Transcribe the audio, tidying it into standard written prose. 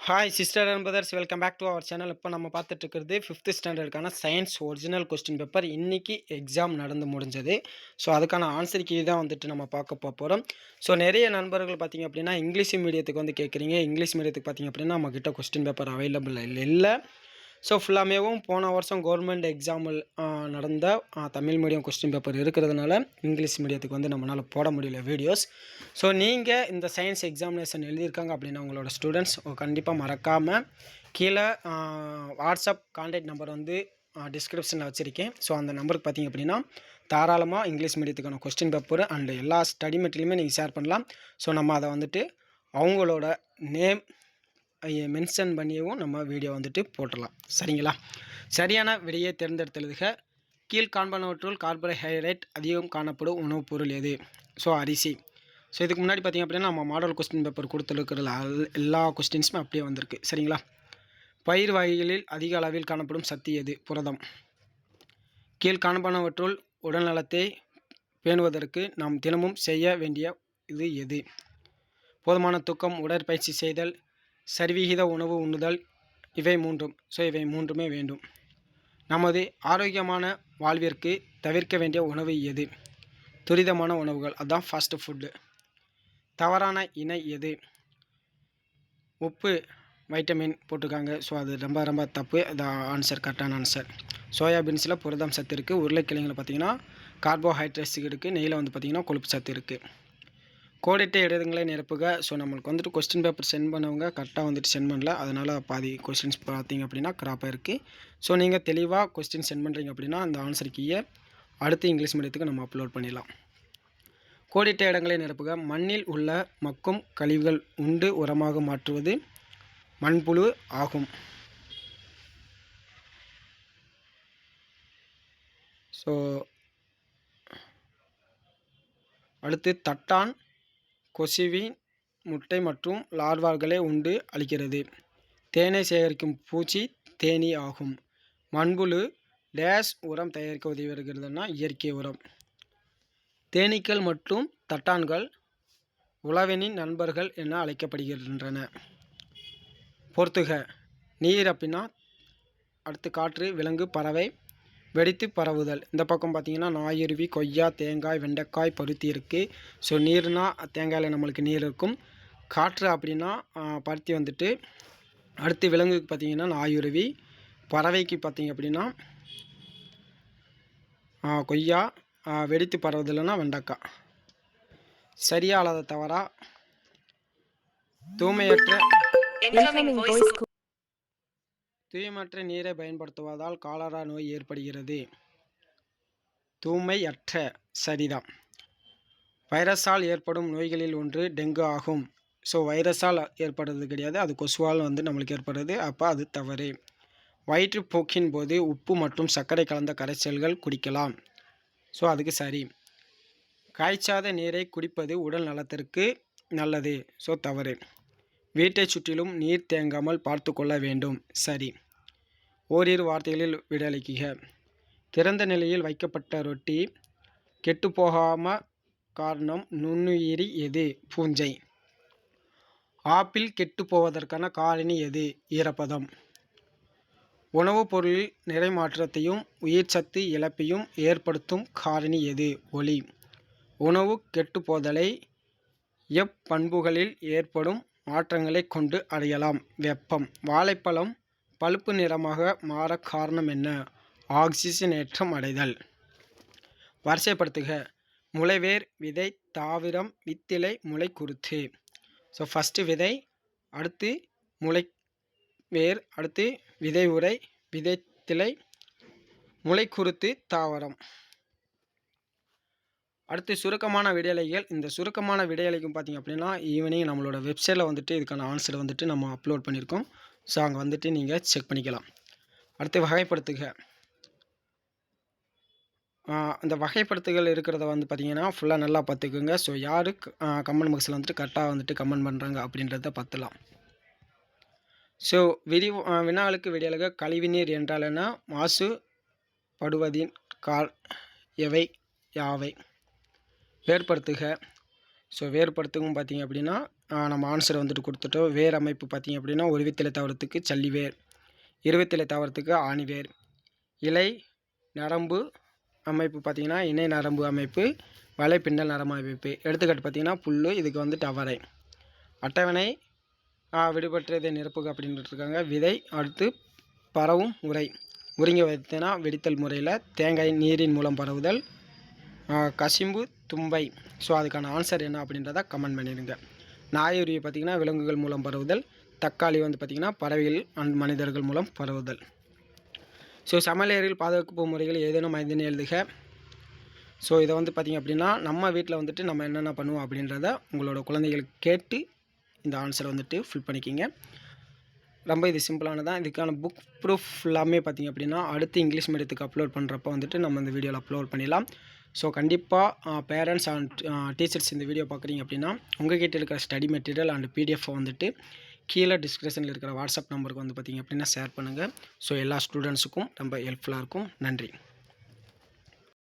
Hi sister and brothers, welcome back to our channel. இப்போ நம்ம பார்த்துட்டு இருக்கிறது 5th ஸ்டாண்டர்டுக்கான சயின்ஸ் ஒரிஜினல் கொஸ்டின் பேப்பர். இன்றைக்கி எக்ஸாம் நடந்து முடிஞ்சது. ஸோ அதுக்கான ஆன்சர் கீ தான் வந்துட்டு நம்ம பார்க்க போகிறோம். ஸோ நிறைய நண்பர்கள் பார்த்திங்க அப்படின்னா இங்கிலீஷ் மீடியத்துக்கு வந்து கேட்குறீங்க. இங்கிலீஷ் மீடியத்துக்கு பார்த்திங்க அப்படின்னா நம்மக்கிட்ட கொஸ்டின் பேப்பர் அவைலபிள் இல்லை. ஸோ ஃபுல்லாமேவும் போன வருஷம் கவர்மெண்ட் எக்ஸாமில் நடந்த தமிழ் மீடியம் கொஸ்டின் பேப்பர் இருக்கிறதுனால இங்கிலீஷ் மீடியத்துக்கு வந்து நம்மளால் போட முடியல வீடியோஸ். ஸோ நீங்கள் இந்த சயின்ஸ் எக்ஸாமினேஷன் எழுதியிருக்காங்க அப்படின்னா உங்களோட ஸ்டூடெண்ட்ஸ் கண்டிப்பாக மறக்காமல் கீழே வாட்ஸ்அப் கான்டாக்ட் நம்பர் வந்து டிஸ்கிரிப்ஷனில் வச்சுருக்கேன். ஸோ அந்த நம்பருக்கு பார்த்திங்க அப்படின்னா தாராளமாக இங்கிலீஷ் மீடியத்துக்கான கொஸ்டின் பேப்பர் அண்ட் எல்லா ஸ்டடி மெட்டீரியலுமே நீங்கள் ஷேர் பண்ணலாம். ஸோ நம்ம அதை வந்துட்டு அவங்களோட நேம் மென்ஷன் பண்ணியவும் நம்ம வீடியோ வந்துட்டு போட்டுடலாம். சரிங்களா? சரியான விடையை தேர்ந்தெடுத்து எழுதுக. கீழ் காண்பனவற்றுள் கார்போஹைட்ரேட் அதிகம் காணப்படும் உணவுப் பொருள் எது? ஸோ அரிசி. ஸோ இதுக்கு முன்னாடி பார்த்திங்க அப்படின்னா நம்ம மாடல் கொஸ்டின் பேப்பர் கொடுத்துருக்கிற எல்லா கொஸ்டின்ஸுமே அப்படியே வந்திருக்கு. சரிங்களா? பயிர் வகைகளில் அதிக அளவில் காணப்படும் சக்தி எது? புரதம். கீழ் காண்பனவற்றுள் உடல் நலத்தை பேணுவதற்கு நாம் தினமும் செய்ய வேண்டிய இது எது? போதுமான தூக்கம், உடற்பயிற்சி செய்தல், சரிவிகித உணவு உண்ணுதல், இவை மூன்றும். ஸோ இவை மூன்றுமே வேண்டும். நமது ஆரோக்கியமான வாழ்விற்கு தவிர்க்க வேண்டிய உணவு எது? துரிதமான உணவுகள், அதுதான் ஃபாஸ்ட் ஃபுட்டு. தவறான இணை எது? உப்பு வைட்டமின் போட்டிருக்காங்க. ஸோ அது ரொம்ப ரொம்ப தப்பு. அது ஆன்சர், கரெக்டான ஆன்சர். சோயாபீன்ஸில் புரதம் சத்து இருக்குது. உருளைக்கிழங்கில் பார்த்திங்கன்னா கார்போஹைட்ரேட்ஸ் இருக்குது. நெய்யில் வந்து பார்த்திங்கன்னா கொழுப்பு சத்து இருக்குது. கோடிட்ட இடங்களை நிரப்புக. ஸோ நம்மளுக்கு வந்துட்டு கொஸ்டின் பேப்பர் சென்ட் பண்ணவங்க கரெக்டாக வந்துட்டு சென்ட் பண்ணல. அதனால் பாதி கொஸ்டின்ஸ் பார்த்திங்க அப்படின்னா கிராப்பாக இருக்குது. ஸோ நீங்கள் தெளிவாக கொஸ்டின் சென்ட் பண்ணுறீங்க அப்படின்னா அந்த ஆன்சர் கீயை அடுத்து இங்கிலீஷ் மீடியத்துக்கு நம்ம அப்லோட் பண்ணிடலாம். கோடிட்ட இடங்களை நிரப்புக. மண்ணில் உள்ள மக்கும் கழிவுகள் உண்டு உரமாக மாற்றுவது மண்புழு ஆகும். ஸோ அடுத்து தட்டான் கொசுவின் முட்டை மற்றும் லார்வாக்களை உண்டு அளிக்கிறது. தேனை சேகரிக்கும் பூச்சி தேனீ ஆகும். மண்புழு டேஷ் உரம் தயாரிக்க உதவி வருகிறதுனா இயற்கை உரம். தேனீக்கள் மற்றும் தட்டான்கள் உழவனின் நண்பர்கள் என அழைக்கப்படுகின்றன. பொறுத்துக. நீர் அப்படின்னா அடுத்து காற்று, விலங்கு, பறவை, வெடித்து பரவுதல். இந்த பக்கம் பார்த்திங்கன்னா நாயுருவி, கொய்யா, தேங்காய், வெண்டைக்காய், பருத்தி இருக்குது. ஸோ நீர்னா தேங்காயில் நம்மளுக்கு நீர் இருக்கும். காற்று அப்படின்னா பருத்தி வந்துட்டு. அடுத்து விலங்குக்கு பார்த்திங்கன்னா நாயுருவி. பறவைக்கு பார்த்திங்க அப்படின்னா கொய்யா. வெடித்து பரவுதல்னா வெண்டைக்காய். சரியா அல்லது தவறா? தூய்மையற்ற நீரை பயன்படுத்துவதால் காலரா நோய் ஏற்படுகிறது. தூய்மையற்ற. சரிதான். வைரஸால் ஏற்படும் நோய்களில் ஒன்று டெங்கு ஆகும். ஸோ வைரஸால் ஏற்படுறது கிடையாது, அது கொசுவால் வந்து நம்மளுக்கு ஏற்படுறது. அப்போ அது தவறு. வயிற்றுப்போக்கின் போது உப்பு மற்றும் சர்க்கரை கலந்த கரைசல்கள் குடிக்கலாம். ஸோ அதுக்கு சரி. காய்ச்சாத நீரை குடிப்பது உடல் நலத்திற்கு நல்லது. ஸோ தவறு. வீட்டை சுற்றிலும் நீர் தேங்காமல் பார்த்து கொள்ள வேண்டும். சரி. ஓரிரு வார்த்தைகளில் விடையளிக்குக. திறந்த நிலையில் வைக்கப்பட்ட ரொட்டி கெட்டுப்போகாம காரணம் நுண்ணுயிரி எது? பூஞ்சை. ஆப்பிள் கெட்டு போவதற்கான காரணி எது? ஈரப்பதம். உணவுப் பொருளில் நிறைமாற்றத்தையும் உயிர்ச்சத்து இழப்பையும் ஏற்படுத்தும் காரணி எது? ஒளி. உணவு கெட்டுப்போதலை எப்பண்புகளில் ஏற்படும் மாற்றங்களை கொண்டு அடையலாம். வெப்பம். வாழைப்பழம் பழுப்பு நிறமாக மாற காரணம் என்ன? ஆக்சிஜனேற்றம் அடைதல். வரிசைப்படுத்துக. முளைவேர், விதை, தாவரம், வித்திலை, முளைக்குருத்து. ஸோ ஃபஸ்ட்டு விதை, அடுத்து முளைவேர், அடுத்து விதை உரை, விதைத்திலை, முளைக்குருத்து, தாவரம். அடுத்து சுருக்கமான விடையலைகள். இந்த சுருக்கமான விடையலைக்கும் பார்த்திங்க அப்படின்னா ஈவினிங் நம்மளோட வெப்சைட்டில் வந்துட்டு இதுக்கான ஆன்சர் வந்துட்டு நம்ம அப்லோட் பண்ணியிருக்கோம். ஸோ அங்கே வந்துட்டு நீங்கள் செக் பண்ணிக்கலாம். அடுத்து வகைப்படுத்துக. அந்த வகைப்படுத்துகள் இருக்கிறத வந்து பார்த்திங்கன்னா ஃபுல்லாக நல்லா பார்த்துக்குங்க. ஸோ யார் கமெண்ட் பாக்ஸில் வந்துட்டு கரெக்டாக வந்துட்டு கமெண்ட் பண்ணுறாங்க அப்படின்றத பார்த்துலாம். ஸோ வினாளுக்கு விடையலக. கழிவுநீர் என்றால் என்ன? மாசுபடுவதின் எவை யாவை? வேறுபடுத்துக. ஸோ வேறுபடுத்துக்கும் பார்த்தீங்க அப்படின்னா நம்ம ஆன்சர் வந்துட்டு கொடுத்துட்டோம். வேர் அமைப்பு பார்த்தீங்க அப்படின்னா ஒருவித்திலை தாவரத்துக்கு சல்லிவேர், இருவித்திலை தாவரத்துக்கு ஆணிவேர். இலை நரம்பு அமைப்பு பார்த்தீங்கன்னா இணை நரம்பு அமைப்பு, வலை பின்னல் நரம்பு அமைப்பு. எடுத்துக்காட்டு பார்த்தீங்கன்னா புல், இதுக்கு வந்துட்டு அவரை. அட்டவணை விடுபற்றதை நிரப்புக அப்படின்ட்டு இருக்காங்க. விதை, அடுத்து பரவும் உரை. உறிங்க வைத்தனா வெடித்தல் முறையில், தேங்காய் நீரின் மூலம் பரவுதல், கசிம்பு தும்பை. ஸோ அதுக்கான ஆன்சர் என்ன அப்படின்றத கமெண்ட் பண்ணிடுங்க. நாயுருவி பார்த்திங்கன்னா விலங்குகள் மூலம் பரவுதல், தக்காளி வந்து பார்த்திங்கன்னா பறவைகள் அண்ட் மனிதர்கள் மூலம் பரவுதல். ஸோ சமையலறையில் பாதுகாப்பு முறைகள் ஏதேனும் 5 எழுதுக. ஸோ இதை வந்து பார்த்திங்க அப்படின்னா நம்ம வீட்டில் வந்துட்டு நம்ம என்னென்ன பண்ணுவோம் அப்படின்றத உங்களோட குழந்தைகளுக்கு கேட்டு இந்த ஆன்சரை வந்துட்டு ஃபில் பண்ணிக்கிங்க. ரொம்ப இது சிம்பிளானதான். இதுக்கான புக் ப்ரூஃப் எல்லாமே பார்த்திங்க அப்படின்னா அடுத்து இங்கிலீஷ் மீடியத்துக்கு அப்லோட் பண்ணுறப்போ வந்துட்டு நம்ம இந்த வீடியோவில் அப்லோட் பண்ணிடலாம். ஸோ கண்டிப்பாக பேரண்ட்ஸ் அண்ட் டீச்சர்ஸ் இந்த வீடியோ பார்க்குறீங்க அப்படின்னா உங்கள்கிட்ட இருக்கிற ஸ்டடி மெட்டீரியல் அண்ட் பிடிஎஃப் வந்துட்டு கீழே டிஸ்கிரிப்ஷனில் இருக்கிற வாட்ஸ்அப் நம்பருக்கு வந்து பார்த்திங்க அப்படின்னா ஷேர் பண்ணுங்கள். ஸோ எல்லா ஸ்டூடெண்ட்ஸுக்கும் ரொம்ப ஹெல்ப்ஃபுல்லாக இருக்கும். நன்றி.